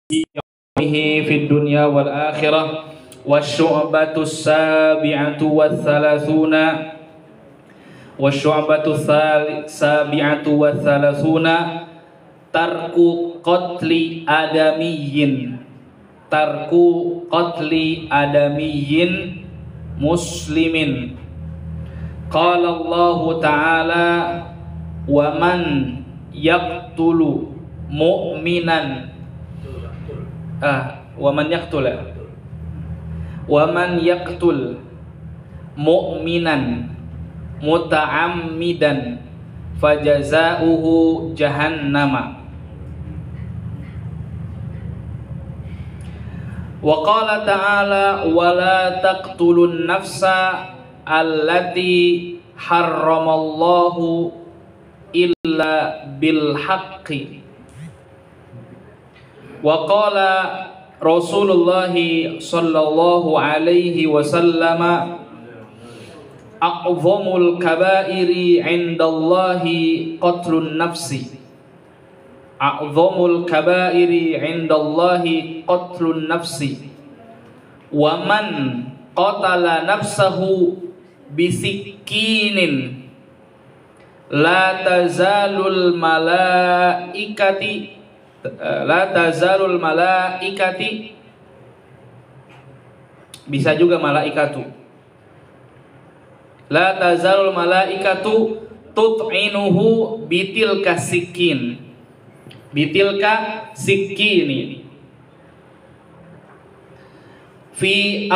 في الدنيا والآخرة والشعبة السابعة والثلاثون tarku qatli adamiyyin muslimin. Qala Allah Ta'ala wa man yaqtulu mu'minan wa man yaqtul mu'minan muta'ammidan fajaza'uhu jahannama. Wa qala ta'ala wa la taqtulun nafsa allati harramallahu illa bil haqqi. Wa qala Rasulullah sallallahu alaihi wasallam a'zamul kaba'iri 'indallahi qatlun nafsi. A'zamul kaba'iri 'indallahi qatlun nafsi. Wa man qatala nafsahu bisikkinin la tazalul malaikati bisa juga malaikatu. La tazalul malaikatu tut'inuhu bitilka sikkini fi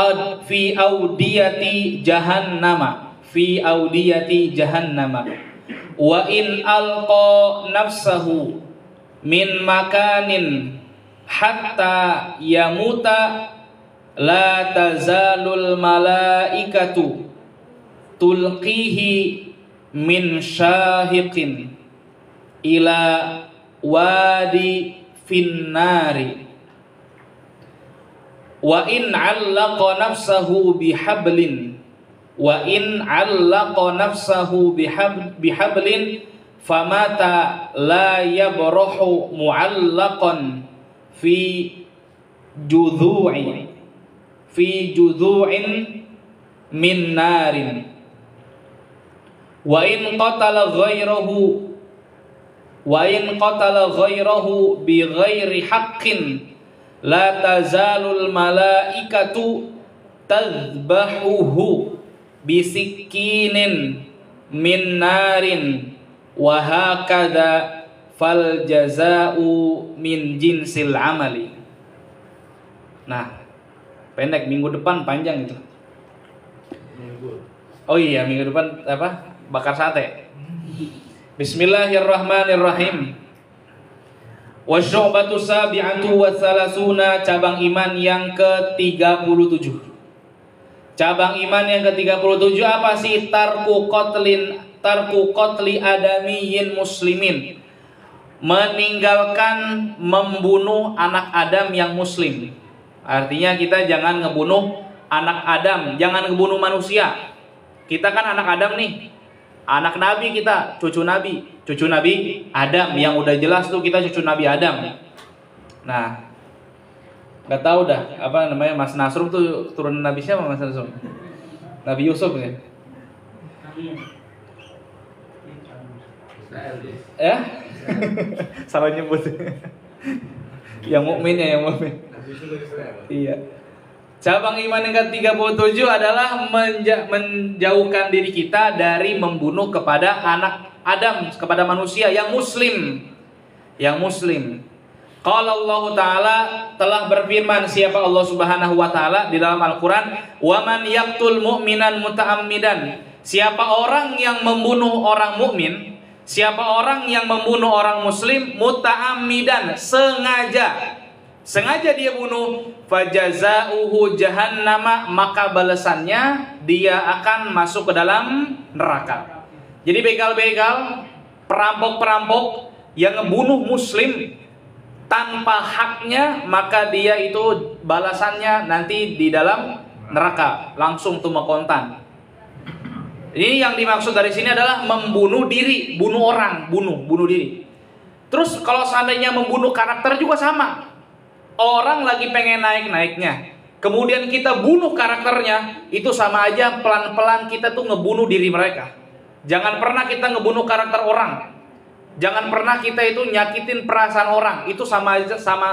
audiyati jahannama wa in alqa nafsahu min makanin hatta yamuta la tazalul malaikatu tulqihi min syahiqin ila wadi finnari wa in 'allaqa nafsahu bihablin famata la yabrahu mu'allaqan fi judhu'in min narin wa in qatala ghayrahu bi ghairi haqqin la tazalul malaikatu tadhbahuhu bisikkinin min narin wa hakadha fal jazaa'u min jinsil amali. Nah, pendek, minggu depan panjang itu. Oh iya, minggu depan bakar sate. Bismillahirrahmanirrahim. Wasyu'batu sabi'atu wa thalathuna, cabang iman yang ke-37. Cabang iman yang ke-37 apa sih? Tarku qatli adamiyyin muslimin. Meninggalkan membunuh anak Adam yang muslim. Artinya kita jangan ngebunuh anak Adam, jangan ngebunuh manusia. Kita kan anak Adam nih. Anak Nabi kita, cucu Nabi Adam, yang udah jelas tuh kita cucu Nabi Adam. Nah, nggak tahu dah apa namanya, Mas Nasrum tuh turun Nabi siapa Mas Nasrum? Nabi Yusuf ya? Ya? Salah nyebut. Yang mukmin. Iya. Cabang iman yang ke-37 adalah menjauhkan diri kita dari membunuh kepada anak Adam, kepada manusia yang muslim. Qala Allah Ta'ala, telah berfirman siapa Allah Subhanahu wa taala di dalam Al-Qur'an, "Wa man yaqtul mu'minan muta'ammidan." Siapa orang yang membunuh orang mukmin, siapa orang yang membunuh orang muslim muta'ammidan, sengaja dia bunuh, fajaza'uhu jahannama, maka balasannya dia akan masuk ke dalam neraka. Jadi begal-begal, perampok-perampok yang ngebunuh muslim tanpa haknya, maka dia itu balasannya nanti di dalam neraka, langsung tumak kontan. Ini yang dimaksud dari sini adalah membunuh diri, bunuh diri. Terus kalau seandainya membunuh karakter juga sama. Orang lagi pengen naik-naiknya, kemudian kita bunuh karakternya, itu sama aja pelan-pelan kita tuh ngebunuh diri mereka. Jangan pernah kita ngebunuh karakter orang. Jangan pernah kita itu nyakitin perasaan orang. Itu sama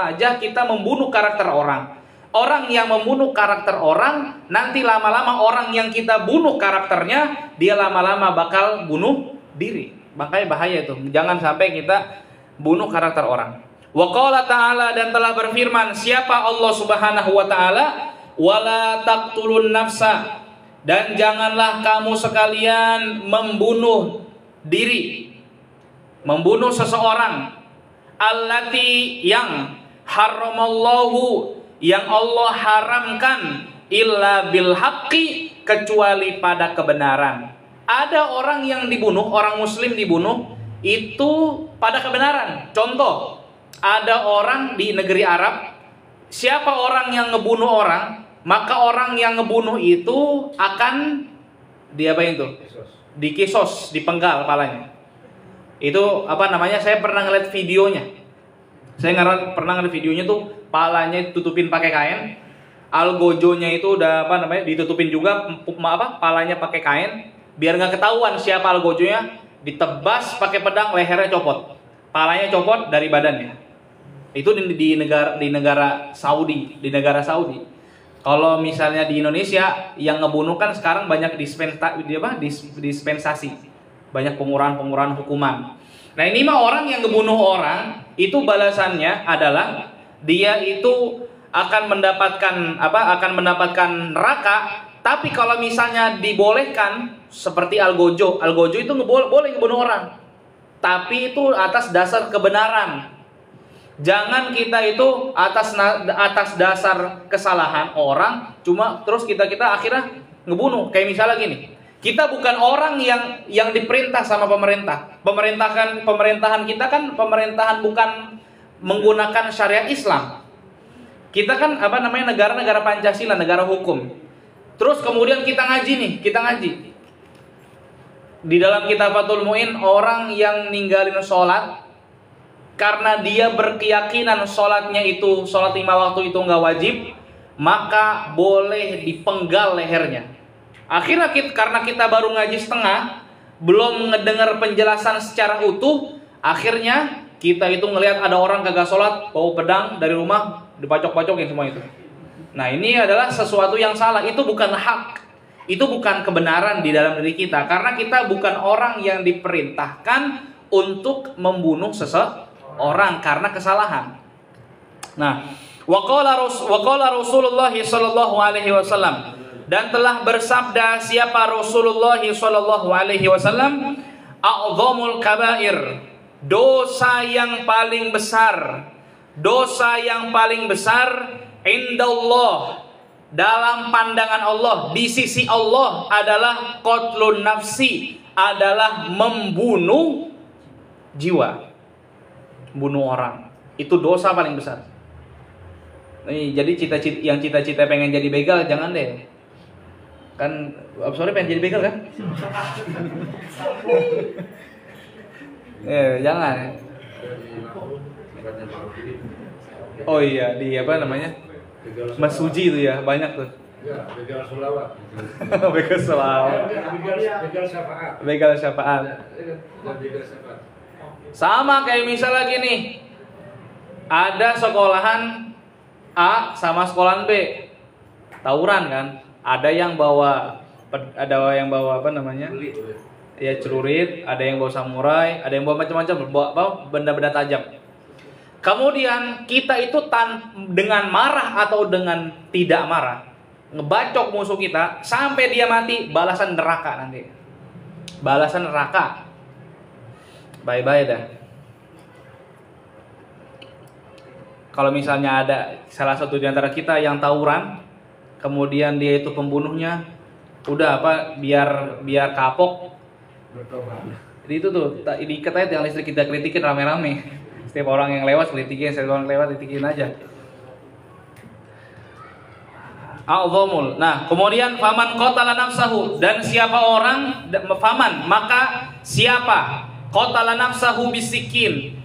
aja kita membunuh karakter orang. Orang yang membunuh karakter orang, nanti lama-lama orang yang kita bunuh karakternya, dia lama-lama bakal bunuh diri. Makanya bahaya itu. Jangan sampai kita bunuh karakter orang. Wa qala ta'ala, dan telah berfirman siapa Allah Subhanahu wa taala, wala taqtulun nafsa, dan janganlah kamu sekalian membunuh diri, membunuh seseorang, allati yang haramallahu, yang Allah haramkan, illa bil haqqi, kecuali pada kebenaran. Ada orang yang dibunuh, orang muslim dibunuh itu pada kebenaran. Contoh, ada orang di negeri Arab, siapa orang yang ngebunuh orang, maka orang yang ngebunuh itu akan diapain tuh? Dikisos, dipenggal palanya. Itu apa namanya? Saya pernah ngeliat videonya. Pernah ngeliat videonya tuh, palanya tutupin pakai kain, algojonya itu udah apa namanya? Ditutupin juga palanya pakai kain, biar nggak ketahuan siapa algojonya, ditebas pakai pedang, lehernya copot, palanya copot dari badannya. Itu di negara Saudi, Kalau misalnya di Indonesia yang ngebunuh kan sekarang banyak dispensasi, banyak pengurangan hukuman. Nah ini mah orang yang ngebunuh orang, itu balasannya adalah dia itu akan mendapatkan neraka. Tapi kalau misalnya dibolehkan seperti algojo itu boleh ngebunuh orang, tapi itu atas dasar kebenaran. Jangan kita itu atas dasar kesalahan orang, cuma terus kita akhirnya ngebunuh. Kayak misalnya gini, kita bukan orang yang diperintah sama pemerintah. Pemerintahan kita kan pemerintahan bukan menggunakan syariat Islam. Kita kan negara Pancasila, negara hukum. Terus kemudian kita ngaji. Di dalam kitab Fathul Mu'in, orang yang ninggalin sholat karena dia berkeyakinan sholatnya itu, sholat 5 waktu itu nggak wajib, maka boleh dipenggal lehernya. Akhirnya karena kita baru ngaji setengah, belum ngedengar penjelasan secara utuh, akhirnya kita itu ngelihat ada orang kagak sholat, bawa pedang dari rumah, dipacok-pacokin semua itu. Nah ini adalah sesuatu yang salah, itu bukan hak, itu bukan kebenaran di dalam diri kita, karena kita bukan orang yang diperintahkan untuk membunuh seseorang karena kesalahan. Nah, waqala Rasulullah sallallahu alaihi wasallam, dan telah bersabda siapa Rasulullah sallallahu alaihi wasallam, a'zamul kabair, dosa yang paling besar indallah, dalam pandangan Allah, di sisi Allah adalah qatlun nafsi, adalah membunuh jiwa, bunuh orang. Itu dosa paling besar. Jadi cita-cita pengen jadi begal jangan deh. Kan pengen jadi begal kan? Jangan. Oh iya, di apa namanya? Mas Suji itu ya, banyak tuh. Ya, begal selawat. Begal selawat. Begal syafaat. Sama kayak misalnya gini. Ada sekolahan A sama sekolahan B. Tawuran kan? Ada yang bawa apa namanya? Ya celurit, ada yang bawa samurai, ada yang bawa macam-macam, bawa benda-benda tajam. Kemudian kita itu dengan marah atau dengan tidak marah ngebacok musuh kita sampai dia mati, balasan neraka nanti. Balasan neraka. Bye-bye dah. Kalau misalnya ada salah satu di antara kita yang tawuran, kemudian dia itu pembunuhnya, udah biar kapok. Jadi itu tuh diikat aja yang listrik kita kritikin rame-rame. Setiap orang yang lewat kritikin, kritikin aja. A'zamul. Nah, kemudian faman qatala nafsahu, dan siapa qatala nafsahu bisikin,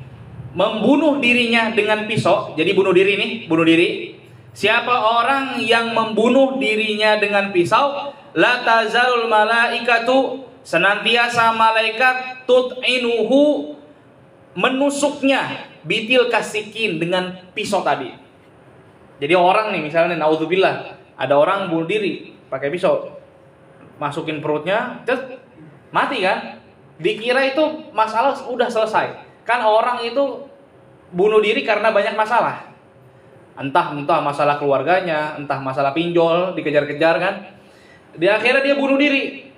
membunuh dirinya dengan pisau. Jadi bunuh diri nih, bunuh diri. Siapa orang yang membunuh dirinya dengan pisau, la tazalul malaikatu, senantiasa malaikat tut'inuhu, menusuknya, bitil kasikin, dengan pisau tadi. Jadi orang nih misalnya, naudzubillah, ada orang bunuh diri pakai pisau, masukin perutnya, mati kan? Dikira itu masalah udah selesai. Kan orang itu bunuh diri karena banyak masalah. Entah masalah keluarganya, entah masalah pinjol, dikejar-kejar kan. Di akhirnya dia bunuh diri.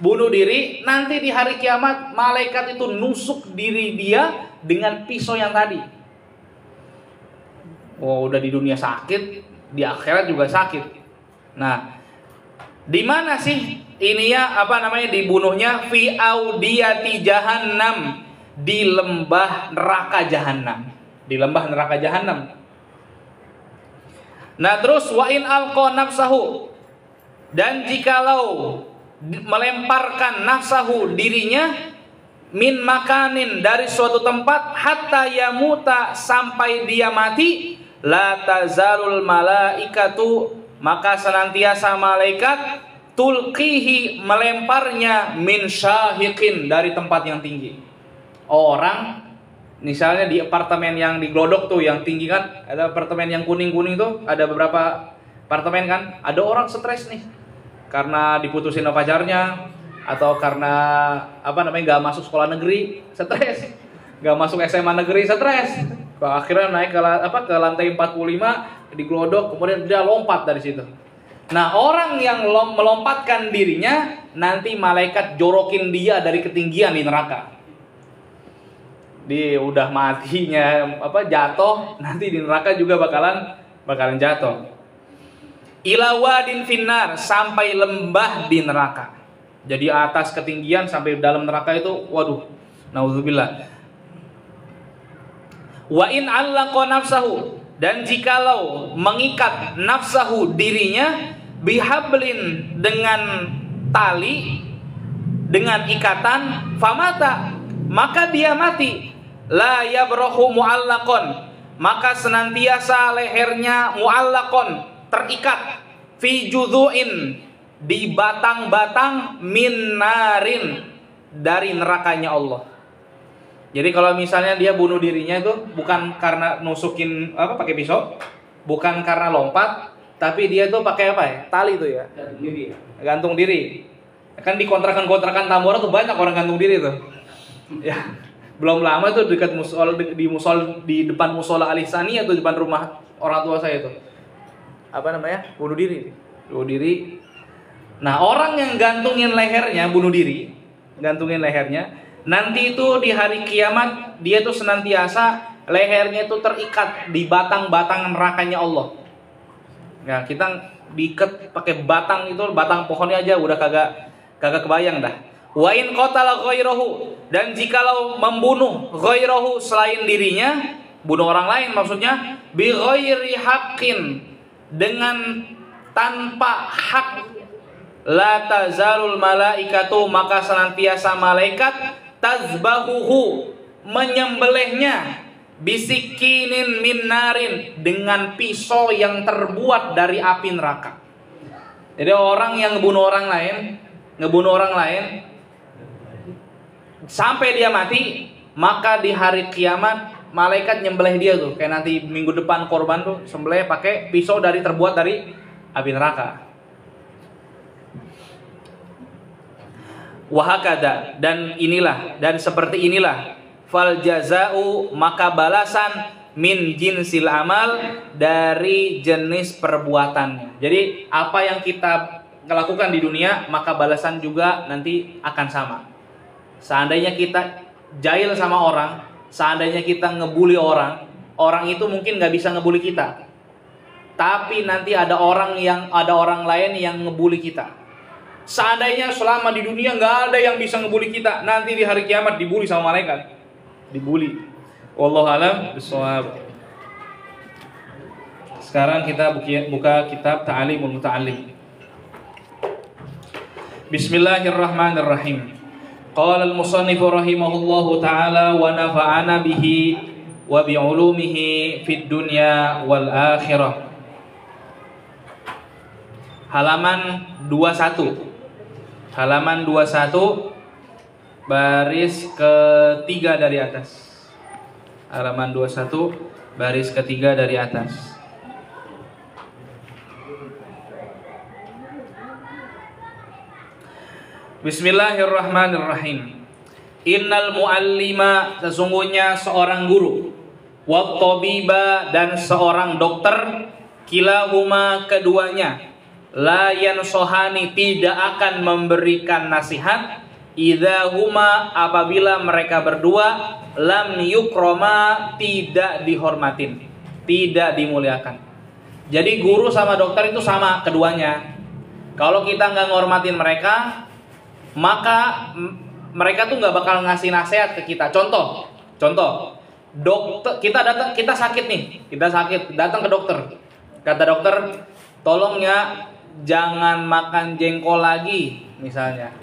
Bunuh diri, nanti di hari kiamat malaikat itu nusuk diri dia dengan pisau yang tadi. Oh, udah di dunia sakit, di akhirat juga sakit. Nah, di mana sih dibunuhnya? Fi audiyati jahannam, di lembah neraka jahanam. Di lembah neraka jahanam. Nah, terus wa in alqa nafsahu, dan jikalau melemparkan nafsahu, dirinya, min makanin, dari suatu tempat, hatta yamuta, sampai dia mati, la tazalul malaikatu, maka senantiasa malaikat, tulqihi, melemparnya, min syahiqin, dari tempat yang tinggi. Orang misalnya di apartemen yang di Glodok tuh yang tinggi kan, ada apartemen yang kuning-kuning tuh, ada beberapa apartemen kan, ada orang stres nih karena diputusin sama pacarnya, atau karena nggak masuk sekolah negeri, stres, nggak masuk SMA negeri, stres, akhirnya naik ke lantai 45 di Glodok, kemudian dia lompat dari situ. Nah, orang yang melompatkan dirinya, nanti malaikat jorokin dia dari ketinggian di neraka. Dia udah matinya jatuh, nanti di neraka juga bakalan jatuh. Ila wadin finnar, sampai lembah di neraka. Jadi atas ketinggian sampai dalam neraka itu, waduh, naudzubillah. Wa in allaqa nafsahu, dan jikalau mengikat nafsahu, dirinya, bihablin, dengan tali, dengan ikatan, famata, maka dia mati, la yabrahu muallaqon, maka senantiasa lehernya muallaqon, terikat, fi judhu'in, di batang-batang, min narin, dari nerakanya Allah. Jadi kalau misalnya dia bunuh dirinya itu bukan karena nusukin pakai pisau, bukan karena lompat, tapi dia tuh pakai tali tuh ya, gantung diri. Kan di kontrakan Tambora tuh banyak orang gantung diri tuh. Ya, belum lama tuh dekat di depan musola Alisani, atau depan rumah orang tua saya tuh. Bunuh diri. Nah, orang yang gantungin lehernya, bunuh diri, gantungin lehernya, nanti itu di hari kiamat dia tuh senantiasa lehernya itu terikat di batang-batang nerakanya Allah. Nah, kita diikat pakai batang itu, batang pohonnya aja udah kagak kebayang dah. Wa in qatala ghairahu, dan jikalau membunuh ghairahu, selain dirinya, bunuh orang lain maksudnya, bi ghairi haqqin, dengan tanpa hak, la tazalul malaikatu, maka senantiasa malaikat, tazbahuhu, menyembelihnya, bisikinin min narin, dengan pisau yang terbuat dari api neraka. Jadi orang yang ngebunuh orang lain sampai dia mati, maka di hari kiamat malaikat nyembelih dia tuh, kayak nanti minggu depan korban tuh sembelih pakai pisau terbuat dari api neraka. Wahakada, dan seperti inilah, fal jazau, maka balasan, min jinsil amal, dari jenis perbuatannya. Jadi apa yang kita lakukan di dunia, maka balasan juga nanti akan sama. Seandainya kita jahil sama orang, seandainya kita ngebully orang itu mungkin nggak bisa ngebully kita, tapi nanti ada orang lain yang ngebully kita. Seandainya selama di dunia nggak ada yang bisa ngebully kita, nanti di hari kiamat dibully sama malaikat, dibully. Wallahu a'lam bishawab. Sekarang kita buka kitab Ta'alimul Muta'allim. Bismillahirrahmanirrahim. Qala al-musannif rahimahullahu ta'ala wa nafa'ana bihi wa bi'ulumihi fid dunya wal akhirah. Halaman 21. Halaman 21 baris ketiga dari atas. Halaman 21 baris ketiga dari atas. Bismillahirrahmanirrahim. Innal muallima, sesungguhnya seorang guru, wat tabiba, dan seorang dokter, kilahuma, keduanya, la yansohani, tidak akan memberikan nasihat, idza huma, apabila mereka berdua, lam yukroma, tidak dihormatin, tidak dimuliakan. Jadi guru sama dokter itu sama keduanya. Kalau kita nggak ngormatin mereka, maka mereka tuh nggak bakal ngasih nasihat ke kita. Contoh, dokter, kita sakit nih, datang ke dokter. Kata dokter, tolong ya jangan makan jengkol lagi, misalnya.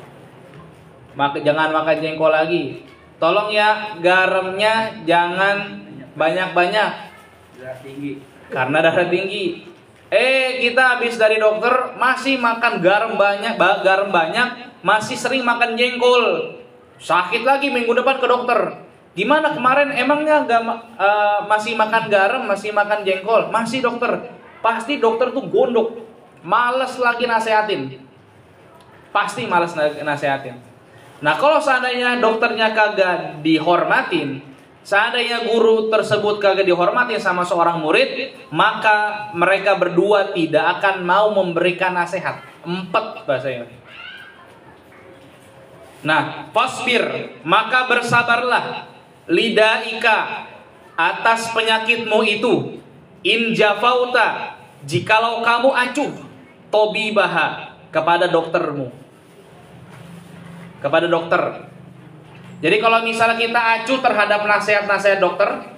Jangan makan jengkol lagi. Tolong ya garamnya jangan banyak-banyak, karena darah tinggi. Kita habis dari dokter masih makan garam banyak, masih sering makan jengkol. Sakit lagi minggu depan ke dokter. Gimana kemarin, emangnya masih makan garam, masih makan jengkol? Masih dokter. Pasti dokter tuh gondok, males lagi nasehatin. Pasti males nasehatin. Nah, kalau seandainya dokternya kagak dihormatin, seandainya guru tersebut kagak dihormatin sama seorang murid, maka mereka berdua tidak akan mau memberikan nasihat. 4 bahasanya. Nah, fasbir, maka bersabarlah, lidaika, atas penyakitmu itu, in jafauta, jikalau kamu acuh, tobibaha, kepada doktermu, kepada dokter. Jadi kalau misalnya kita acuh terhadap nasihat-nasihat dokter,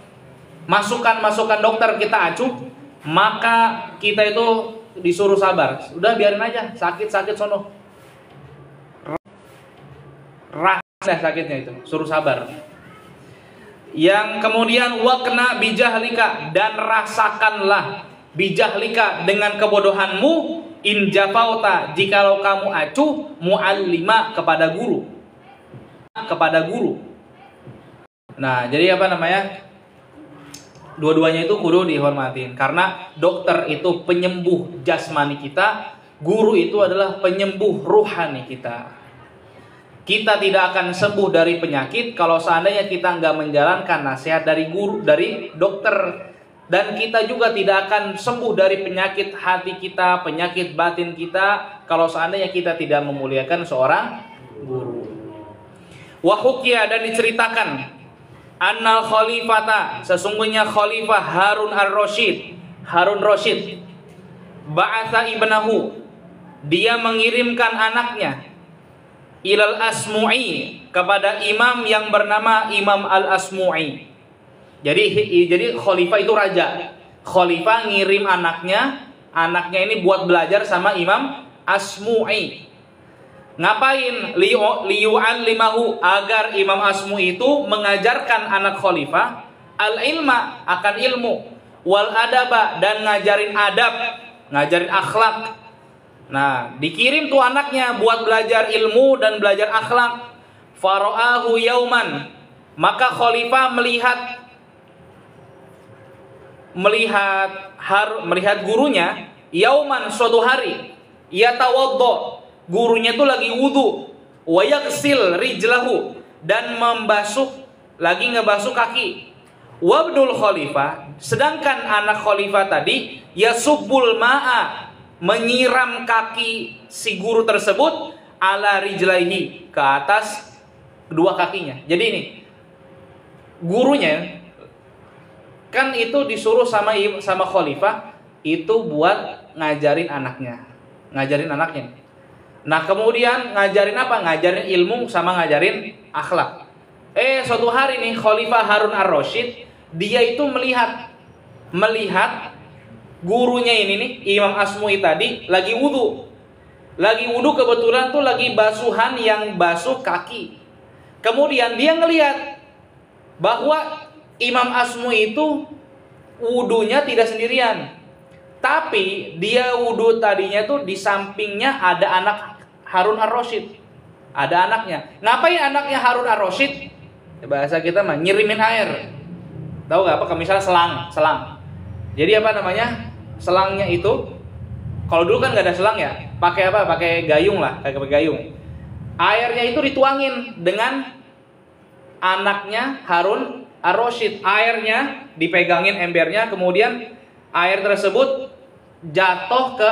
masukan-masukan dokter kita acuh, maka kita itu disuruh sabar. Udah biarin aja, sakit-sakit sono. Rasa sakitnya itu, suruh sabar. Yang kemudian wakna bijahlika, dan rasakanlah bijahlika, dengan kebodohanmu, in jafauta, jikalau kamu acuh, muallima, kepada guru. Nah, jadi apa namanya? Dua-duanya itu kudu dihormatin, karena dokter itu penyembuh jasmani kita, guru itu adalah penyembuh ruhani kita. Kita tidak akan sembuh dari penyakit kalau seandainya kita nggak menjalankan nasihat dari guru, dari dokter. Dan kita juga tidak akan sembuh dari penyakit hati kita, penyakit batin kita, kalau seandainya kita tidak memuliakan seorang guru. Wa hukiya, dan diceritakan, annal khalifata, sesungguhnya khalifah Harun Rasyid, ba'atha ibnahu, dia mengirimkan anaknya, ilal Asmu'i, kepada imam yang bernama Imam Al-Asmu'i. Jadi khalifah itu raja. Khalifah ngirim anaknya ini buat belajar sama Imam Asmu'i. Ngapain? Liyu'allimahu, agar Imam Asmu'i itu mengajarkan anak khalifah al-ilma, akan ilmu, wal adaba, dan ngajarin adab, ngajarin akhlak. Nah, dikirim tuh anaknya buat belajar ilmu dan belajar akhlak. Fara'ahu yauman, maka khalifah melihat gurunya, yauman, suatu hari, yatawaddo, gurunya tuh lagi wudu, wa yaghsil rijlahu, dan ngebasuh kaki. Wabnul khalifah, sedangkan anak khalifah tadi, yasubbul ma'a, menyiram kaki si guru tersebut, ala rijlaihi, ke atas kedua kakinya. Jadi ini gurunya kan itu disuruh sama khalifah itu buat ngajarin anaknya. Nah, kemudian ngajarin apa? Ngajarin ilmu sama ngajarin akhlak. Suatu hari nih Khalifah Harun Ar-Rasyid, dia itu melihat gurunya ini nih, Imam Asmu'i tadi lagi wudu. Kebetulan tuh lagi basuhan yang basuh kaki. Kemudian dia ngelihat bahwa Imam Asmui itu wudunya tidak sendirian, tapi dia wudu tadinya tuh di sampingnya ada anak Harun ar-Rasyid, ada anaknya. Ngapain anaknya Harun ar-Rasyid? Bahasa kita mah nyirimin air. Tahu nggak apa? Misalnya selang. Jadi apa namanya? Selangnya itu, kalau dulu kan nggak ada selang ya, pakai apa? Pakai gayung lah, pakai gayung. Airnya itu dituangin dengan anaknya Harun ar-Rasyid. Airnya dipegangin embernya, kemudian air tersebut jatuh ke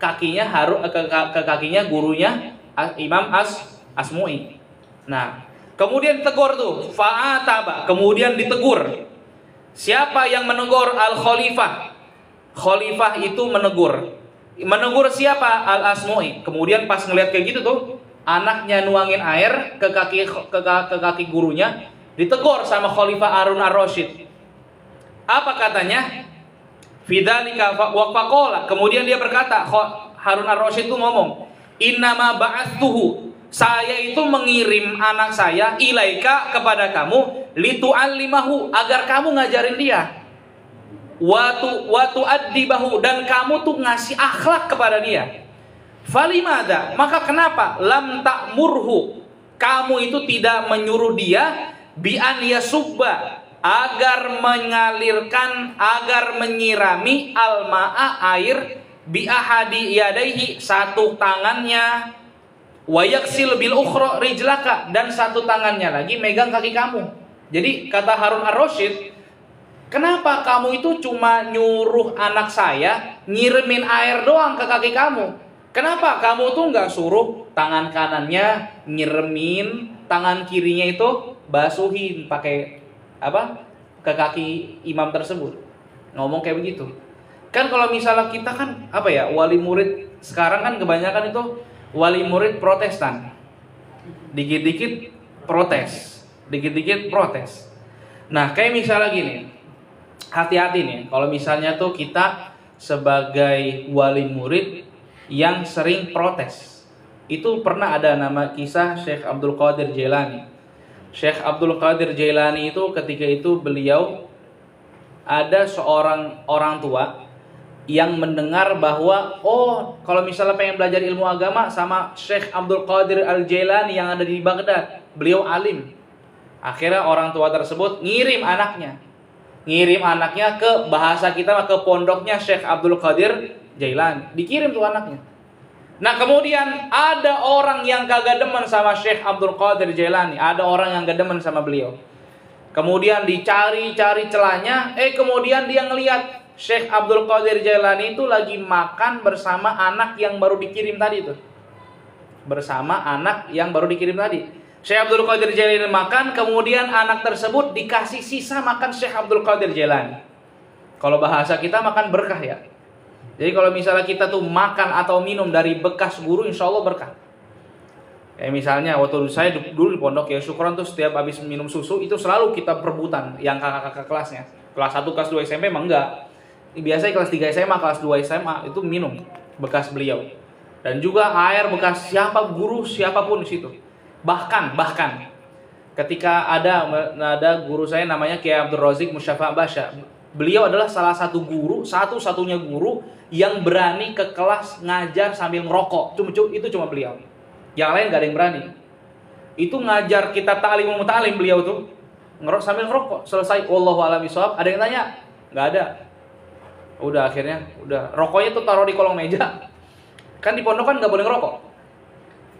kakinya ke kakinya gurunya Imam Asmui. Nah, kemudian tegur tuh, fa'ataba, kemudian ditegur. Siapa yang menegur? Al-Khalifah. Khalifah itu menegur. Menegur siapa? Al-Asmui. Kemudian pas ngeliat kayak gitu tuh, anaknya nuangin air ke kaki gurunya, ditegur sama Khalifah Harun ar-Rasyid. Apa katanya? Fidzalika waqala. Kemudian dia berkata, Harun ar-Rasyid itu ngomong, "Innama ba'atsuhu." Saya itu mengirim anak saya ilaika kepada kamu litu'allimahu, agar kamu ngajarin dia. Wa tu'addibahu, dan kamu tuh ngasih akhlak kepada dia. Falimada, maka kenapa lam ta'murhu, kamu itu tidak menyuruh dia bi an yasubba, agar mengalirkan, agar menyirami al-ma'a, air, bi ahadi yadaihi, satu tangannya, wa yaksil bil ukhra rijlaka, dan satu tangannya lagi megang kaki kamu. Jadi kata Harun ar-Rasyid, kenapa kamu itu cuma nyuruh anak saya ngirimin air doang ke kaki kamu? Kenapa kamu tuh nggak suruh tangan kanannya nyiremin, tangan kirinya itu basuhin pakai apa? Ke kaki imam tersebut. Ngomong kayak begitu. Kan kalau misalnya kita kan apa ya, wali murid sekarang kan kebanyakan itu wali murid Protestan. Dikit-dikit protes. Dikit-dikit protes. Nah, kayak misalnya gini. Hati-hati nih, kalau misalnya tuh kita sebagai wali murid yang sering protes. Itu pernah ada nama kisah Syekh Abdul Qadir Jailani. Syekh Abdul Qadir Jailani itu ketika itu beliau ada seorang orang tua yang mendengar bahwa kalau misalnya pengen belajar ilmu agama sama Syekh Abdul Qadir Al-Jailani yang ada di Baghdad, beliau alim. Akhirnya orang tua tersebut ngirim anaknya ke, bahasa kita ke pondoknya Syekh Abdul Qadir Jailani. Dikirim tuh anaknya. Nah, kemudian ada orang yang kagak demen sama Syekh Abdul Qadir Jailani, ada orang yang gak demen sama beliau. Kemudian dicari-cari celahnya, kemudian dia ngelihat Syekh Abdul Qadir Jailani itu lagi makan bersama anak yang baru dikirim tadi tuh. Bersama anak yang baru dikirim tadi. Syekh Abdul Qadir Jailani makan, kemudian anak tersebut dikasih sisa makan Syekh Abdul Qadir Jailani. Kalau bahasa kita makan berkah ya. Jadi kalau misalnya kita tuh makan atau minum dari bekas guru, insya Allah berkah. Kayak misalnya waktu saya dulu di pondok ya, syukuran tuh setiap habis minum susu itu selalu kita perebutan yang kakak-kakak kelasnya. Kelas 1, kelas 2 SMP emang enggak. Biasanya kelas 3 SMA, kelas 2 SMA itu minum bekas beliau. Dan juga air bekas guru siapapun di situ. Bahkan ketika ada guru saya namanya Kiai Abdul Razik Musyafa Basya. Beliau adalah salah satu guru, satu-satunya guru yang berani ke kelas ngajar sambil ngerokok. Itu cuma beliau. Yang lain gak ada yang berani. Itu ngajar kitab ta'limul muta'alim beliau tuh sambil ngerokok. Selesai wallahu a'lam bishawab, ada yang tanya? Gak ada. Udah akhirnya, rokoknya tuh taruh di kolong meja. Kan di pondok kan gak boleh ngerokok.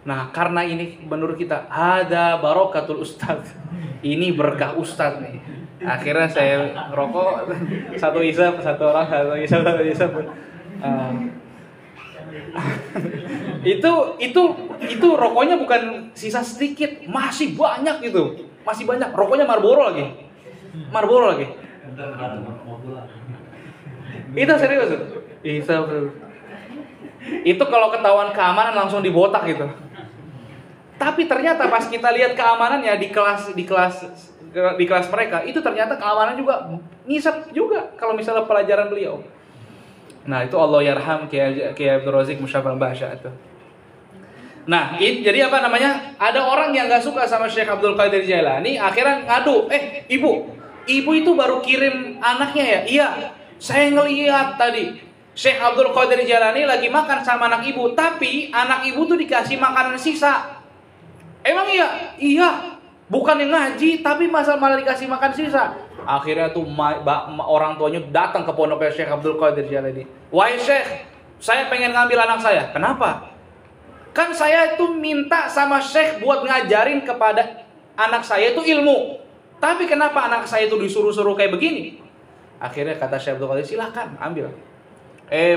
Nah, karena ini menurut kita ada barokatul ustaz. Ini berkah ustaz nih. Akhirnya saya ngerokok satu isap, satu orang, satu isap. Itu rokoknya bukan sisa sedikit, masih banyak gitu. Masih banyak. Rokoknya Marlboro lagi. Itu serius. Itu kalau ketahuan keamanan langsung dibotak gitu. Tapi ternyata pas kita lihat keamanannya di kelas mereka, itu ternyata keamanan juga ngisap juga kalau misalnya pelajaran beliau. Nah, itu Allah yarham Kiai Abdul Razik Musyafa Basya itu. Nah, jadi apa namanya? Ada orang yang gak suka sama Syekh Abdul Qadir Jailani, akhirnya ngadu, ibu, ibu itu baru kirim anaknya ya? Iya, saya ngelihat tadi Syekh Abdul Qadir Jailani lagi makan sama anak ibu, tapi anak ibu tuh dikasih makanan sisa. Emang iya? Iya. Bukan yang ngaji, tapi malah dikasih makan sisa. Akhirnya tuh orang tuanya datang ke pondoknya Syekh Abdul Qadir Jailani. Wahai Syekh, saya pengen ngambil anak saya. Kenapa? Kan saya itu minta sama Syekh buat ngajarin kepada anak saya itu ilmu. Tapi kenapa anak saya itu disuruh-suruh kayak begini? Akhirnya kata Syekh Abdul Qadir, silakan ambil.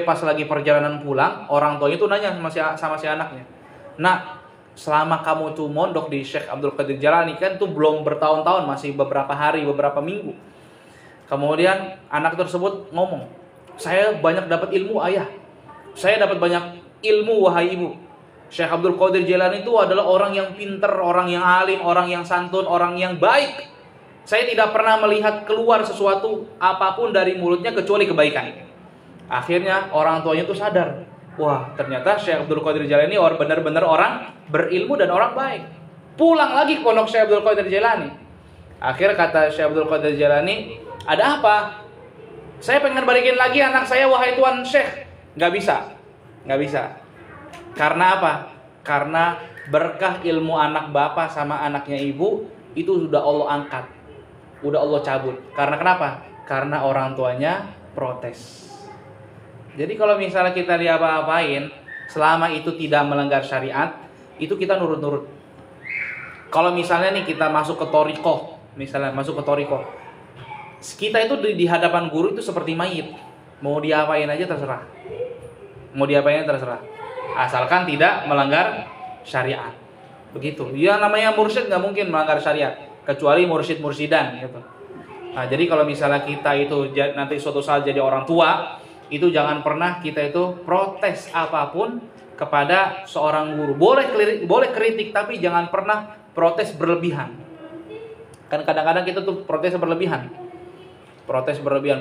Pas lagi perjalanan pulang, orang tuanya itu nanya sama si anaknya. Nah, selama kamu tuh mondok di Syekh Abdul Qadir Jailani, kan tuh belum bertahun-tahun, masih beberapa hari, beberapa minggu. Kemudian anak tersebut ngomong, saya banyak dapat ilmu ayah. Saya dapat banyak ilmu wahai ibu. Syekh Abdul Qadir Jailani itu adalah orang yang pinter, orang yang alim, orang yang santun, orang yang baik. Saya tidak pernah melihat keluar sesuatu apapun dari mulutnya kecuali kebaikan. Akhirnya orang tuanya itu sadar, wah ternyata Syekh Abdul Qadir Jailani benar-benar orang berilmu dan orang baik. Pulang lagi ke pondok Syekh Abdul Qadir Jailani. Akhirnya kata Syekh Abdul Qadir Jailani, ada apa? Saya pengen balikin lagi anak saya wahai Tuan Syekh. Nggak bisa. Karena apa? Karena berkah ilmu anak bapak sama anaknya ibu itu sudah Allah angkat, udah Allah cabut. Karena kenapa? Karena orang tuanya protes. Jadi kalau misalnya kita diapa-apain, selama itu tidak melanggar syariat, itu kita nurut-nurut. Kalau misalnya nih kita masuk ke torikoh, kita itu di hadapan guru itu seperti mayit, mau diapain aja terserah. Asalkan tidak melanggar syariat. Begitu. Ya namanya mursyid nggak mungkin melanggar syariat, kecuali mursyid-mursidan gitu. Nah, jadi kalau misalnya kita itu nanti suatu saat jadi orang tua, itu jangan pernah kita itu protes apapun kepada seorang guru. Boleh kritik, tapi jangan pernah protes berlebihan. Kan kadang-kadang kita tuh protes berlebihan.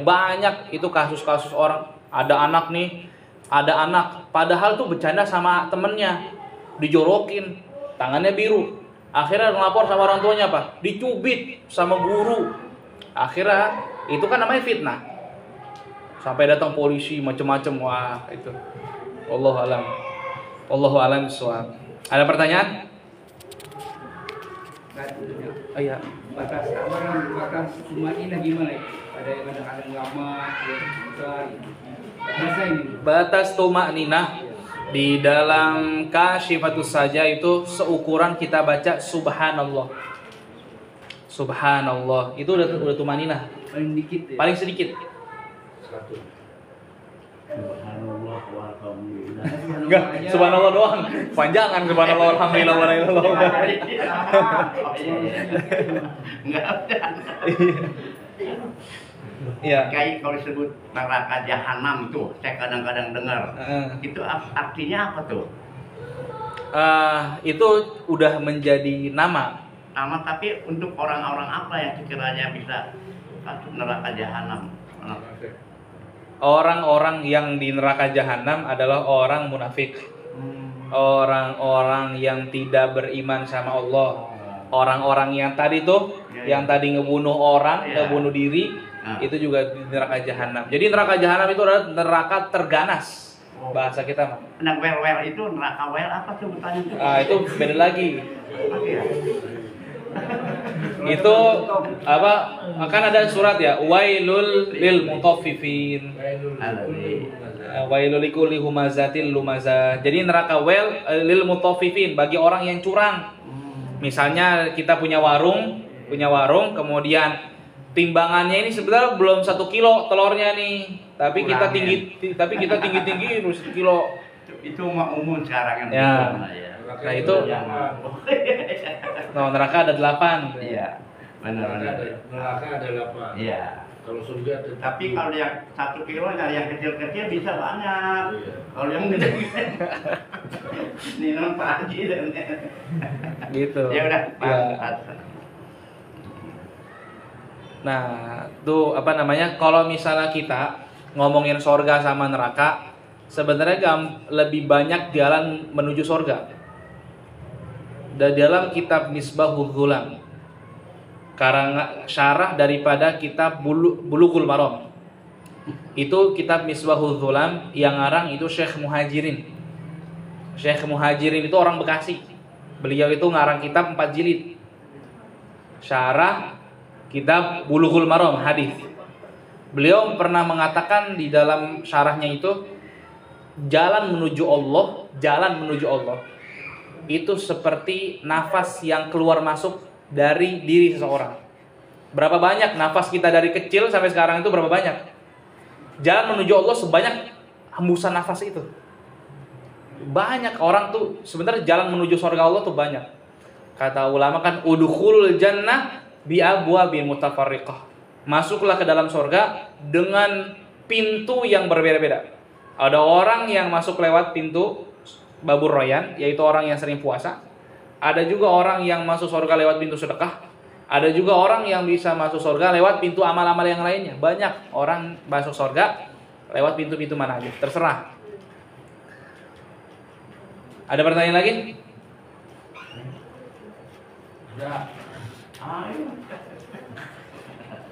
Banyak itu kasus-kasus orang, ada anak padahal tuh bercanda sama temennya, dijorokin, tangannya biru. Akhirnya ngelapor sama orang tuanya apa? Dicubit sama guru. Akhirnya itu kan namanya fitnah. Sampai datang polisi macam-macam. Wah, itu. Wallahu alam bishawab. Ada pertanyaan? Iya. Batas tumanina gimana? Ada yang kadang-kadang lama, besar. Batas tumanina di dalam Kasyifatus Saja itu seukuran kita baca subhanallah. Subhanallah. Itu udah tumanina. Paling dikit ya? Paling sedikit. Subhanallah walhamdulillah. Enggak, subhanallah doang. Panjangan subhanallah walhamdulillah wala ilaha illallah. Enggak ada. Iya. Kayak kalau disebut neraka jahanam tuh, saya kadang-kadang dengar. Itu artinya apa tuh? Itu udah menjadi nama. Nama, tapi untuk orang-orang apa yang sekiranya bisa masuk neraka jahanam? Orang-orang yang di neraka jahanam adalah orang munafik. Orang-orang yang tidak beriman sama Allah. Orang-orang yang tadi tuh, yang tadi ngebunuh orang, ngebunuh diri, itu juga di neraka jahanam. Jadi neraka jahanam itu adalah neraka terganas. Bahasa kita mah. Nah, wel itu neraka wel apa sebutannya itu? Itu beda lagi. Apa ya? Itu apa? Akan ada surat ya, wailul lil mutaffifin. Wailul likulli humazatil lumazah. Jadi neraka wel lil mutaffifin bagi orang yang curang. Misalnya kita punya warung, kemudian timbangannya ini sebenarnya belum 1 kilo telurnya nih, tapi kita tinggi 1 kilo. Itu umum sekarang yang ya. Nah itu, neraka ada 8. Iya, benar. Neraka ada 8. Iya. Kalau surga ada. Tapi kalau yang 1 kilo nyari yang kecil-kecil bisa banyak. Iya. Kalau yang gede, ini non Pak Haji dan gitu. Ya udah. Ya. Nah, tuh apa namanya? Kalau misalnya kita ngomongin sorga sama neraka, sebenarnya lebih banyak jalan menuju sorga. Dan dalam kitab Misbahul Ghulam, syarah daripada kitab Bulughul Maram. Itu kitab Misbahul Zulam yang ngarang itu Syekh Muhajirin. Syekh Muhajirin itu orang Bekasi. Beliau itu ngarang kitab 4 jilid. Syarah kitab Bulughul Maram hadis. Beliau pernah mengatakan di dalam syarahnya itu, jalan menuju Allah itu seperti nafas yang keluar masuk dari diri seseorang. Berapa banyak nafas kita dari kecil sampai sekarang itu berapa banyak? Jalan menuju Allah sebanyak hembusan nafas itu. Banyak orang tuh sebenarnya jalan menuju surga Allah tuh banyak. Kata ulama kan udkhulul jannah bi abwabin mutafarriqah. Masuklah ke dalam surga dengan pintu yang berbeda-beda. Ada orang yang masuk lewat pintu Babur Rayyan, yaitu orang yang sering puasa. Ada juga orang yang masuk surga lewat pintu sedekah. Ada juga orang yang bisa masuk surga lewat pintu amal-amal yang lainnya. Banyak orang masuk surga lewat pintu-pintu mana aja, terserah. Ada pertanyaan lagi? Ada.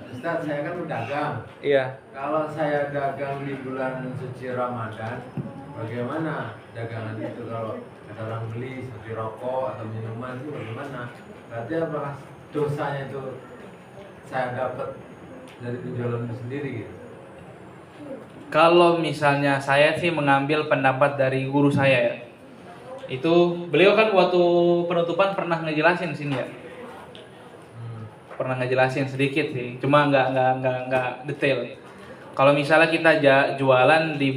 Ustaz, saya kan pedagang. Iya. Kalau saya dagang di bulan suci Ramadan, bagaimana dagangan itu kalau ada orang beli seperti rokok atau minuman itu bagaimana? Berarti apakah dosanya itu saya dapat dari penjualan itu sendiri gitu? Kalau misalnya saya sih mengambil pendapat dari guru saya ya. Itu beliau kan waktu penutupan pernah ngejelasin sini ya. Pernah ngejelasin sedikit sih, cuma nggak detail. Kalau misalnya kita jualan di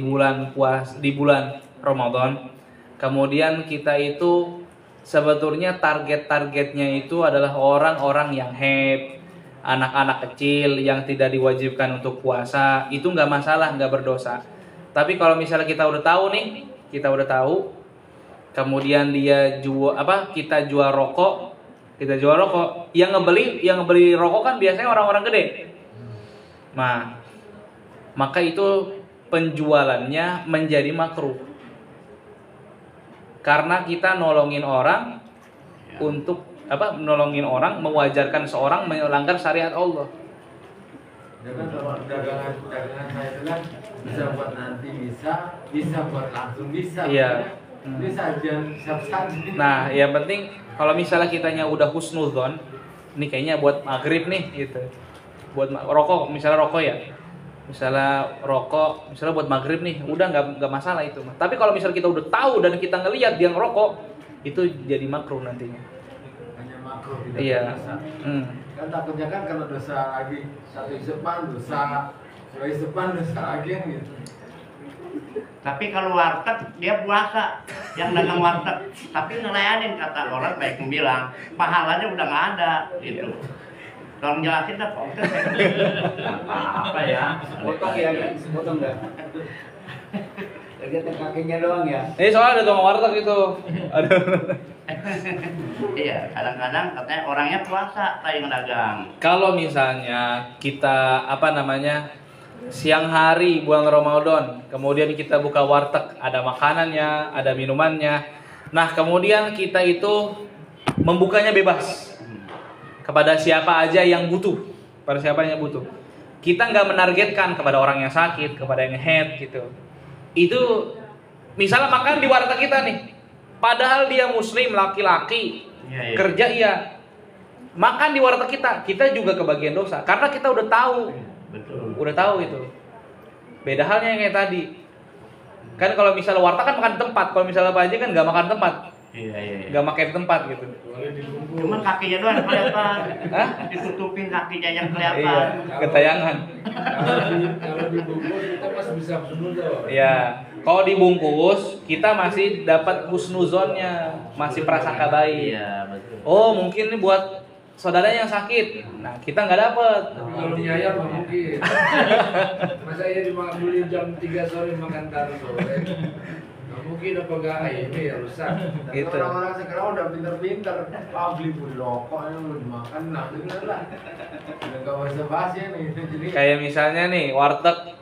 bulan Ramadan, kemudian kita itu sebetulnya targetnya itu adalah orang-orang yang haid, anak-anak kecil yang tidak diwajibkan untuk puasa, itu nggak masalah, nggak berdosa. Tapi kalau misalnya kita udah tahu, kemudian kita jual rokok, yang ngebeli rokok kan biasanya orang-orang gede. Nah, maka itu penjualannya menjadi makruh. Karena kita nolongin orang mewajarkan seorang melanggar syariat Allah. Ya kan kalau dagangan saya itu kan bisa buat nanti, bisa buat langsung, bisa. Iya. Bisa aja, siap-siap. Nah, yang penting kalau misalnya kitanya udah husnudzon, ini kayaknya buat maghrib nih gitu. Buat rokok, misalnya rokok ya. Misalnya buat maghrib nih, udah nggak masalah itu. Tapi kalau misalnya kita udah tahu dan kita ngelihat dia ngerokok, itu jadi makruh nantinya. Hanya makruh, tidak Iya. dosa. Kan takutnya kan kalau dosa lagi, satu isepan dosa, dua isepan dosa lagi kan gitu. Tapi kalau warteg dia puasa, yang dagang warteg, tapi ngelayanin, kata orang baik bilang pahalanya udah nggak ada gitu. Tolong jelasin dah Pak. Apa ya? Potong ya, potong dah. Lihat kakinya doang ya. Ini soalnya ada tukang warteg itu. Aduh. Iya, kadang-kadang katanya orangnya puasa tapi ngedagang. Kalau misalnya kita siang hari bulan Ramadan, kemudian kita buka warteg, ada makanannya, ada minumannya. Nah, kemudian kita itu membukanya bebas kepada siapa aja yang butuh, Kita nggak menargetkan kepada orang yang sakit, kepada yang head gitu. Itu misalnya makan di warteg kita nih, padahal dia muslim laki-laki, Iya. kerja iya, makan di warteg kita juga kebagian dosa karena kita udah tahu. Betul. Udah tahu itu. Beda halnya yang kayak tadi. Kan kalau misalnya warteg kan makan tempat, kalau misalnya Pak Haji kan nggak makan tempat. Iya. Nggak makan tempat gitu. Cuman kakinya doang yang kelihatan. Hah? Ditutupin kakinya yang Iya, kelihatan. ketayangan. Kalau dibungkus kita masih bisa husnuzon. Iya. Kalau dibungkus kita masih dapat husnuzonnya, masih prasangka baik. Iya, betul. Oh, mungkin ini buat saudaranya yang sakit. Nah, kita nggak dapat. Tapi kalau nyayar nggak mungkin. Masa iya beli jam 3 sore makan taruh sore? Nggak mungkin apa nggak ini ya rusak. Gitu. Orang-orang sekarang udah pinter-pinter, beli rokok yang mau dimakan, nah bener lah. Udah nggak basa-basi nih. Jadi Kayak misalnya nih, warteg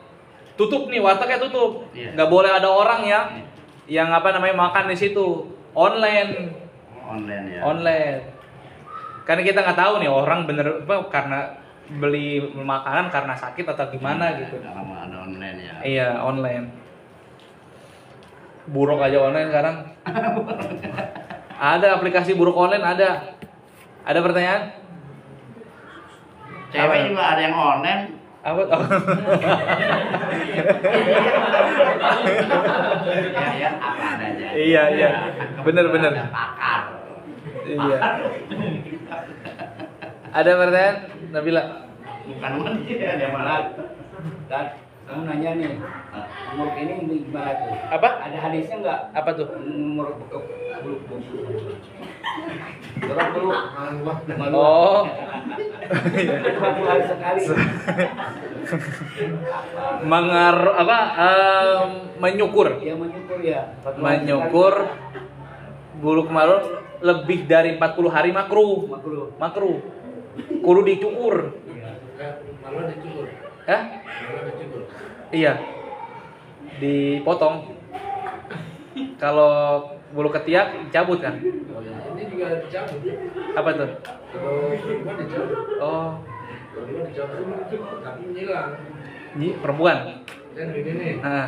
tutup nih, wartegnya tutup. Iya. Nggak boleh ada orang yang makan di situ. Online. Online ya. Online. Karena kita nggak tahu nih orang bener apa karena beli makanan karena sakit atau gimana gitu. Kalau ada online ya. Iya, online. Buruk aja online sekarang. Ada aplikasi buruk online ada. Ada pertanyaan? Cewek Apa? juga ada yang online. Apa? Oh. Ya, apa adanya. Iya, iya. Bener. Ada pakar. Iya. Ada pertanyaan? Nabila? Bukan manusia, dia malah. Dan kamu nanya nih, umur ini gimana tuh? Apa? Ada hadisnya nggak? Apa tuh? Umur beluk malu. Oh. 40 hari sekali. Menyukur. Ya menyukur ya. 40 hari Menyukur bulu kemaru lebih dari 40 hari makruh. sekali. Makruh. Kudu dicukur. Malah dicukur. Hah? Malah dicukur. Iya. Dipotong. Kalau bulu ketiak dicabut kan? Oh, ya. Ini juga dicabut. Apa tuh? Kalau perempuan dicabut. Oh, Perempuan dicabut. Tapi menyilang. ini perempuan. Kan ini nih. Nah.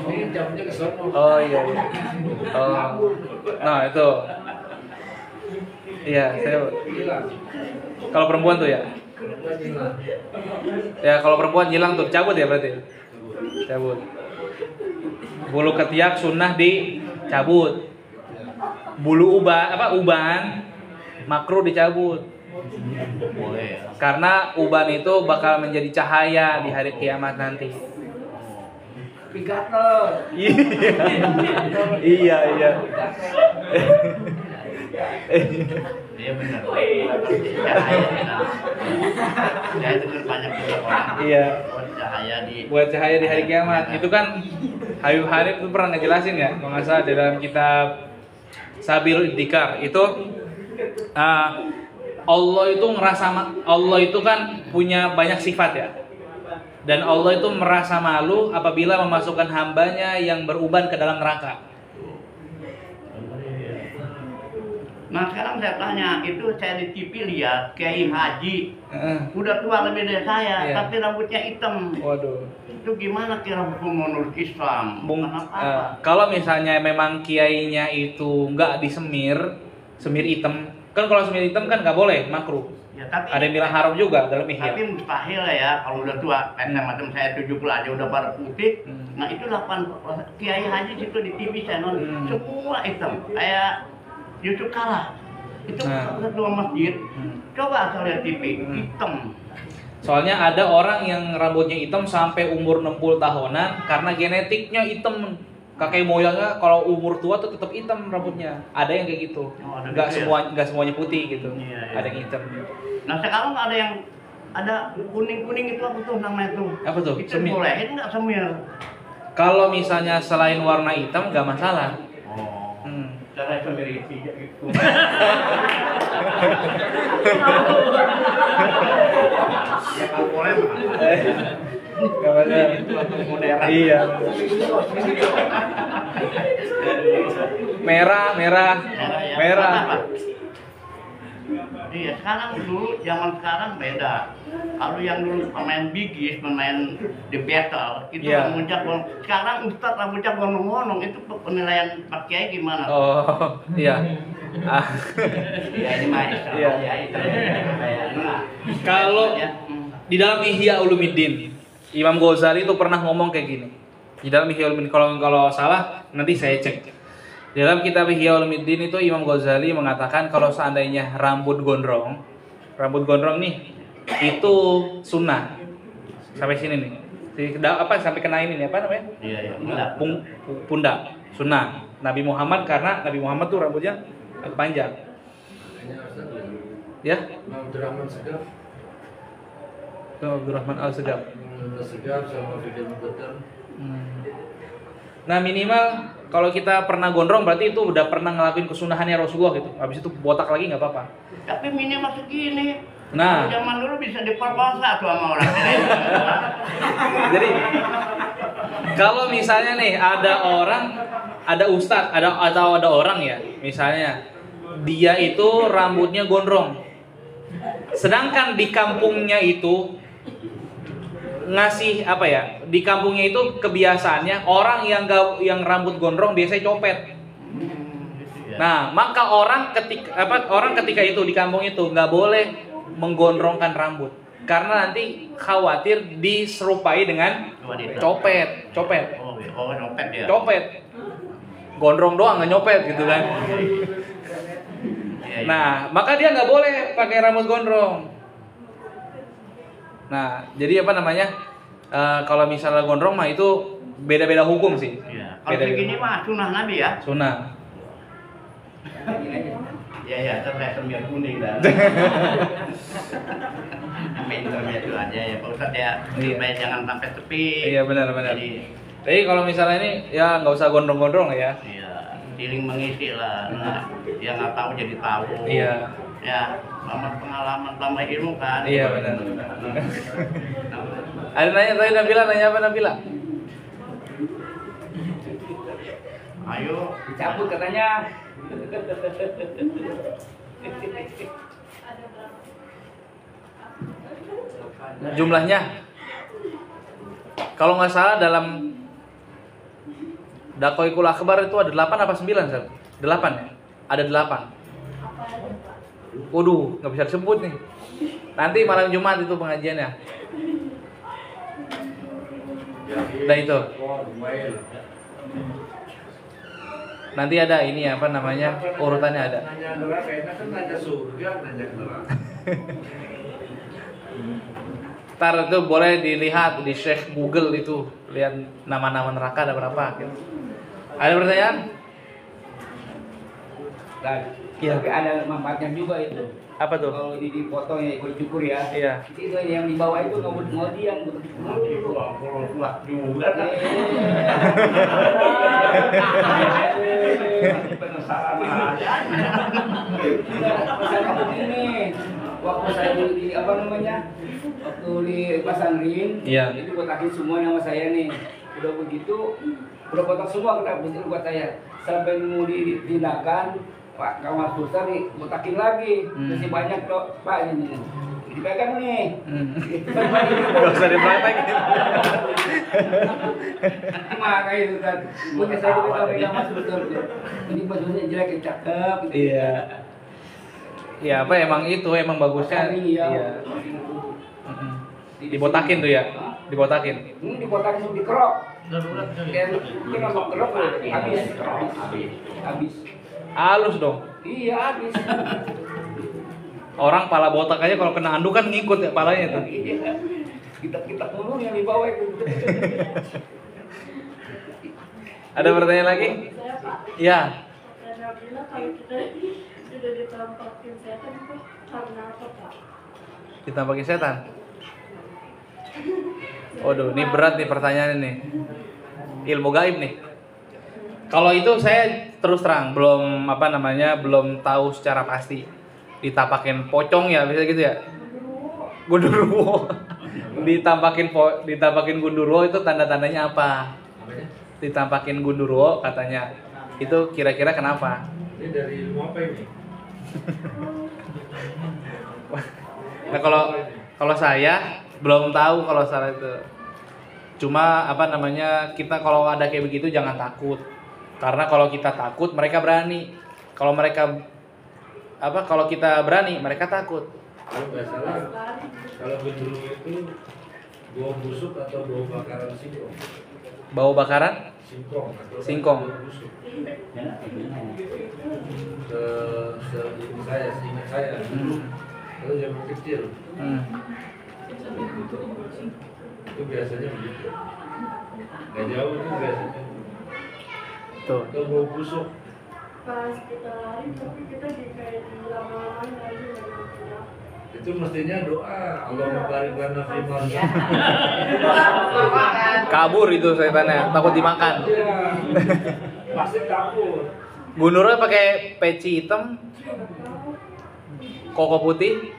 Ini cabutnya ke sono. Oh iya. Oh. Nah, itu. Iya, saya Hilang. kalau perempuan tuh ya. Perempuan hilang. Ya, kalau perempuan hilang tuh cabut ya berarti. Cabut. Bulu ketiak sunnah dicabut. Bulu uban makruh dicabut. Boleh ya. Karena uban itu bakal menjadi cahaya di hari kiamat nanti. Gatel. Iya. Dia benar. Saya dengar banyak juga orang. Iya. Buat cahaya di Buat cahaya di hari kiamat. Itu kan Habib Hanif itu pernah ngejelasin ya, kalau nggak salah dalam kitab Sabilul Iddikar itu Allah itu kan punya banyak sifat ya. Dan Allah itu merasa malu apabila memasukkan hambanya yang beruban ke dalam neraka. Nah sekarang saya tanya, itu saya di TV lihat Kiai Haji udah tua lebih dari saya, Iya. tapi rambutnya hitam. Waduh. Itu gimana kira hukum menurut Islam? Kenapa? Kalau misalnya memang kiainya itu nggak disemir, semir hitam, kan kalau semir hitam kan nggak boleh, makruh. Ya, tapi Ada yang bilang haram juga dalam ihya. tapi mustahil ya kalau udah tua, kayak macam saya 70 aja udah pada putih. Nah itu 8 Kiai Haji situ di TV saya nonton, semua hitam. Kayak Yusuf Kala itu ketua masjid. Coba asal lihat TV hitam. Soalnya ada orang yang rambutnya hitam sampai umur 60 tahunan karena genetiknya hitam. Kakek moyangnya kalau umur tua tuh tetap hitam rambutnya. Ada yang kayak gitu. Oh, ada Nggak gitu ya? nggak semuanya putih gitu. Iya. Ada yang hitam. Nah sekarang ada kuning itu apa tuh namanya tuh? Apa tuh? Itu Semir. bolehin nggak semir? Kalau misalnya selain warna hitam nggak masalah. Oh. Hmm. Cara semir tiga gitu. Ya kalau boleh mah. Nggak masalah. Modern. Iya. Merah. Merah. Iya, zaman sekarang beda. Kalau yang dulu pemain bigis, pemain The Battle, itu Iya. rambutnya sekarang Ustadz rambutnya gonong-gonong, itu penilaian Pak Kiai gimana? Oh, iya. Ya ini mah Islam Iya. ya, itu kayak nah. Kalau Ya, di dalam Ihya Ulumuddin, Imam Ghazali itu pernah ngomong kayak gini. Di dalam Ihya Ulumuddin, kalau salah nanti saya cek. Di dalam kitab Ihya Ulumuddin itu Imam Ghazali mengatakan kalau seandainya rambut gondrong nih itu sunnah. Sampai sini nih. Sampai kena ini nih, apa namanya? Iya. Pundak, sunnah. Nabi Muhammad karena Nabi Muhammad tuh rambutnya agak panjang. Kayaknya Ustaz Ya, Imam Abdurrahman Segaf. itu Abdurrahman Al-Segaf. Segaf sama Fidel Betul. Nah minimal kalau kita pernah gondrong berarti itu udah pernah ngelakuin kesunahannya Rasulullah gitu. Habis itu botak lagi nggak apa-apa. Tapi minimal segini. Nah. Zaman dulu bisa diperkosa tuh sama orang. Jadi kalau misalnya nih ada ustadz atau ada orang ya, misalnya dia itu rambutnya gondrong. Sedangkan di kampungnya itu ngasih apa ya? Di kampungnya itu kebiasaannya orang yang rambut gondrong biasanya copet. Nah, maka orang ketika itu di kampung itu nggak boleh menggondrongkan rambut karena nanti khawatir diserupai dengan copet. Oh, nyopet ya. Copet. Gondrong doang nggak nyopet gitu kan. Iya, iya. Nah, maka dia nggak boleh pakai rambut gondrong. Nah, jadi apa namanya? Kalau misalnya gondrong mah itu beda-beda hukum sih. Iya. Kalau Beda-beda. begini mah sunnah Nabi ya. Sunnah. Iya, saya sambil kuning dan. Sampai itu aja ya Pak Ustadz ya. Iya. Supaya jangan sampai sepi. Iya benar. Jadi, Jadi kalau misalnya ini ya nggak usah gondrong-gondrong lah ya. iya, saling mengisi lah. Nah, yang nggak tahu jadi tahu. Iya. Ya, tambah pengalaman, tambah ilmu kan. Iya benar. Ada nanya tadi Nabila, nanya apa Nabila? Ayo. Dicabut katanya. Jumlahnya kalau nggak salah dalam Dakoikul Akbar itu ada 8 apa 9 Sir? 8 ya? Ada 8. Waduh, nggak bisa disebut nih. Nanti malam Jumat itu pengajiannya. Nah itu. Nanti ada ini apa namanya, urutannya ada. Nanya neraka enak kan nanya surga, nanya neraka. Ntar itu boleh dilihat di Sheikh Google itu, lihat nama-nama neraka ada berapa gitu. Ada pertanyaan? Dan Iya. tapi ada manfaatnya juga itu. Apa tuh? Kalau dipotong ya ikut cukur ya. Iya. Itu yang di bawah itu nggak dia yang Juga kan. Penasaran aja. Misalnya begini, waktu saya di apa namanya, waktu di Pasangrin, Iya. itu botakin semua nama saya nih. Udah begitu, udah botak semua kena begitu buat saya. Sampai mau ditindakan, Pak Kamar Susah nih botakin lagi, masih banyak loh Pak ini. Dipegang nih. Gak usah dipraktekin. Maka itu kan, mungkin saya juga pegang Mas Susah. Ini bajunya jelek cakep. Gitu. Iya. Ya apa emang itu emang bagusnya. Iya. Iya. Mm-mm. Dibotakin tuh ya. Dibotakin. Ini dibotakin sama dikerok. Darurat Kayak mungkin sama kerok habis. Habis. Halus dong. Iya habis. Orang pala botak aja kalau kena anduk kan ngikut ya palanya tuh. Iya. Kita mulu yang di bawah itu. Ada pertanyaan lagi? Saya Pak, Ya. saya bilang kalau kita sudah ditampakin setan itu karena apa Pak? Ditampakin setan. Waduh, ini berat nih pertanyaannya nih. Ilmu gaib nih. Kalau itu saya terus terang belum belum tahu secara pasti. Ditampakin pocong ya, bisa gitu ya? Gundurwo. Ditampakin gundurwo itu tanda-tandanya apa? Ditampakin gundurwo katanya. Itu kira-kira kenapa? Ini dari ilmu apa ini? Nah, kalau saya belum tahu kalau salah itu. Cuma kita kalau ada kayak begitu jangan takut. Karena kalau kita takut mereka berani. Kalau kita berani mereka takut. Kalau nggak salah, kalau gendruwo itu bau busuk atau bau bakaran singkong. Bau bakaran? Singkong atau Singkong. bau busuk. Seingat saya dulu, kalau zaman kecil itu biasanya begitu. Nggak jauh itu biasanya. Tuh. Atau bau busuk. Pas kita lari tapi kita kayak di lama-lama lagi Itu mestinya doa. Allahumma barik lana fi ma Kabur itu setannya, takut dimakan. Iya. Pasti kabur. Gundurwo pakai peci hitam, koko putih.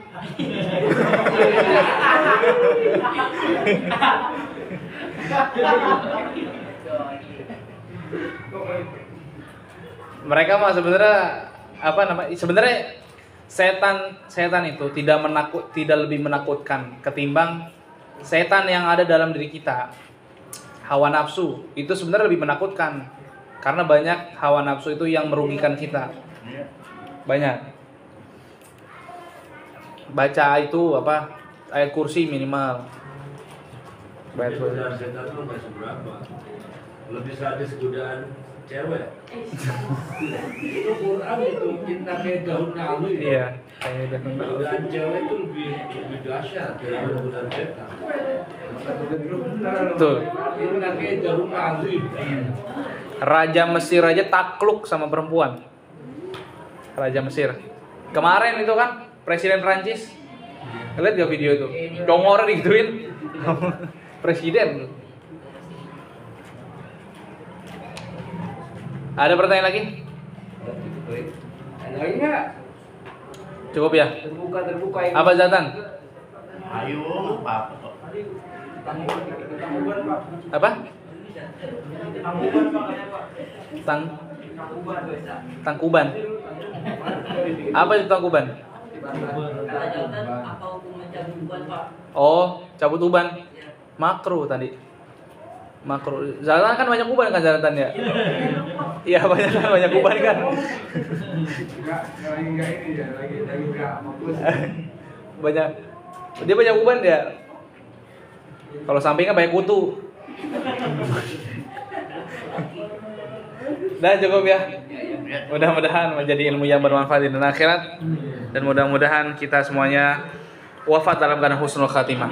Mereka mah sebenarnya apa namanya? Sebenarnya setan itu tidak lebih menakutkan ketimbang setan yang ada dalam diri kita. Hawa nafsu itu sebenarnya lebih menakutkan karena banyak hawa nafsu itu yang merugikan kita. Banyak. Baca itu apa? Ayat kursi minimal. Tapi godaan setan tuh nggak seberapa. Lebih sadis godaan cewek. Itu Quran itu cinta kayak daun nalu ya. Iya, kayak udah kenal. Godaan cewek itu lebih dahsyat daripada godaan setan. Betul. Cinta kayak daun nalu. Raja Mesir aja takluk sama perempuan. Raja Mesir. Kemarin itu kan Presiden Prancis. Lihat gak video itu? Congor digituin. Presiden. Ada pertanyaan lagi? Ada lagi nggak? Cukup ya? Terbuka ini. Apa Zatan? Ayo, apa? Apa? Tangkuban. Apa itu tangkuban? Apa hukumnya cabut uban, Pak? Oh, cabut uban. Makruh tadi. Makruh. Zatan kan banyak uban kan Zatan ya? Iya banyak uban kan. Enggak ini ya, lagi enggak fokus. Banyak. Dia banyak uban dia. Kalau sampingnya banyak kutu. Dah cukup ya. Mudah-mudahan menjadi ilmu yang bermanfaat di dunia akhirat dan mudah-mudahan kita semuanya wafat dalam keadaan husnul khatimah.